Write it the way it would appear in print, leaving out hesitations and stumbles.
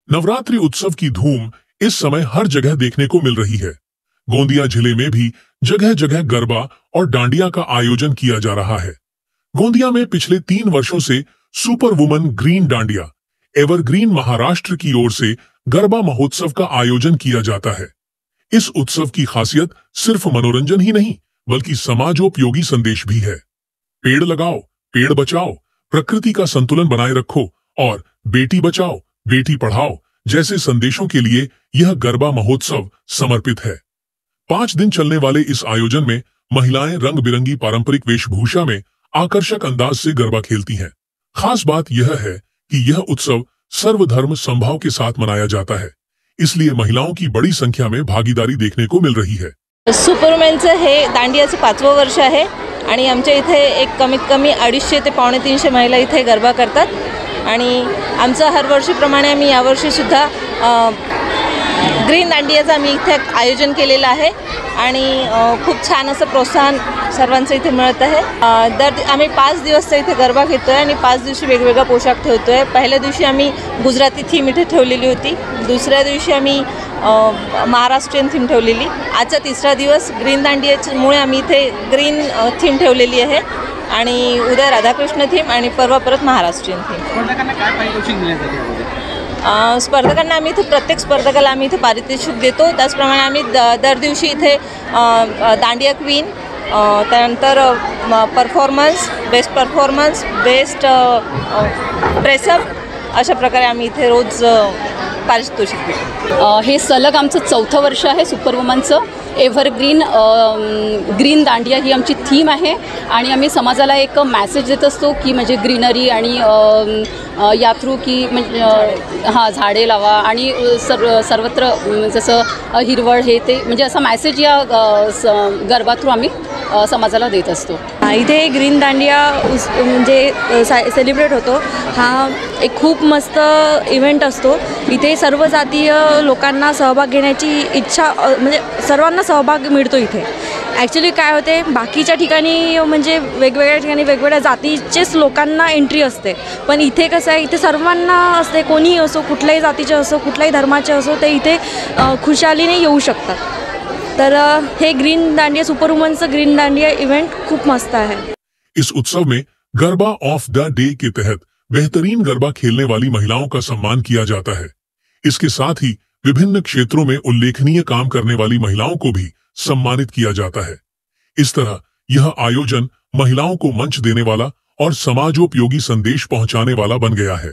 नवरात्रि उत्सव की धूम इस समय हर जगह देखने को मिल रही है। गोंदिया जिले में भी जगह जगह गरबा और डांडिया का आयोजन किया जा रहा है। गोंदिया में पिछले 3 वर्षों से super woman green Dandiya evergreen Maharashtra की ओर से गरबा महोत्सव का आयोजन किया जाता है। इस उत्सव की खासियत सिर्फ मनोरंजन ही नहीं बल्कि समाजोपयोगी संदेश भी है। पेड़ लगाओ, पेड़ बचाओ, प्रकृति का संतुलन बनाए रखो और बेटी बचाओ बेटी पढ़ाओ जैसे संदेशों के लिए यह गरबा महोत्सव समर्पित है। 5 दिन चलने वाले इस आयोजन में महिलाएं रंग बिरंगी पारंपरिक वेशभूषा में आकर्षक अंदाज से गरबा खेलती हैं। खास बात यह है कि यह उत्सव सर्वधर्म समभाव के साथ मनाया जाता है, इसलिए महिलाओं की बड़ी संख्या में भागीदारी देखने को मिल रही है। सुपरवुमनचं हे दांडियाचं 5वं वर्ष आहे आणि आमच्या इथे एक कमीत कमी 250 ते 350 महिला इथे गरबा करतात आणि आमचं हर वर्षीप्रमाणे आम्ही यावर्षी सुद्धा ग्रीन दांडियाचं आम्ही इथे आयोजन केलेलं आहे आणि खूप छान असं प्रोत्साहन सर्वांचं इथे मिळत आहे। आम्ही 5 दिवस इथे गरबा घेतोय आणि 5 दिवशी वेगवेगळा पोशाख ठेवतोय। पहिल्या दिवशी आम्ही गुजराती थीम इथे ठेवलेली होती, दुसऱ्या दिवशी आम्ही महाराष्ट्रीयन थीम ठेवलेली, आजचा 3रा दिवस ग्रीन दांडियामुळे आम्ही इथे ग्रीन थीम ठेवलेली आहे आणि उद्या राधाकृष्ण थीम आणि परवा परत महाराष्ट्रीयन थीम। स्पर्धकांना काय पारितोषिक मिळालं? स्पर्धकांना आम्ही इथे प्रत्येक स्पर्धकाला आम्ही इथे पारितोषिक देतो। त्याचप्रमाणे आम्ही दर दिवशी इथे दांडिया क्वीन, त्यानंतर परफॉर्मन्स, बेस्ट प्रेसअप अशा प्रकारे आम्ही इथे रोज पारितोषिक देतो। हे सलग आमचं 4थं वर्ष आहे सुपरवुमनचं। एव्हरग्रीन ग्रीन दांडिया ही आमची थीम आहे आणि आम्ही समाजाला एक मेसेज देत असतो की म्हणजे ग्रीनरी आणि या थ्रू की म्हणजे झाडे लावा आणि सर्वत्र जसं हिरवळ हे ते म्हणजे असा मेसेज या गरबा थ्रू आम्ही समाजाला देत असतो। इथे ग्रीन दांडिया म्हणजे सेलिब्रेट होतो। हा एक खूप मस्त इव्हेंट असतो। इथे सर्व जातीय लोकांना सहभाग घेण्याची इच्छा म्हणजे सर्वांना सहभाग मिळतो इथे। ॲक्च्युली काय होते बाकीच्या ठिकाणी म्हणजे वेगवेगळ्या ठिकाणी वेगवेगळ्या जातीचेच लोकांना एंट्री असते, पण इथे कसं आहे इथे सर्वांना असते, कोणीही असो, कुठल्याही जातीचे असो, कुठल्याही धर्माचे असो, ते इथे खुशालीने येऊ शकतात। तर हे ग्रीन दांडिया सुपरवुमनचं ग्रीन दांडिया इवेंट खूप मस्त है। इस उत्सव में गरबा ऑफ द डे के तहत बेहतरीन गरबा खेलने वाली महिलाओं का सम्मान किया जाता है। इसके साथ ही विभिन्न क्षेत्रों में उल्लेखनीय काम करने वाली महिलाओं को भी सम्मानित किया जाता है। इस तरह यह आयोजन महिलाओं को मंच देने वाला और समाजोपयोगी संदेश पहुंचाने वाला बन गया है।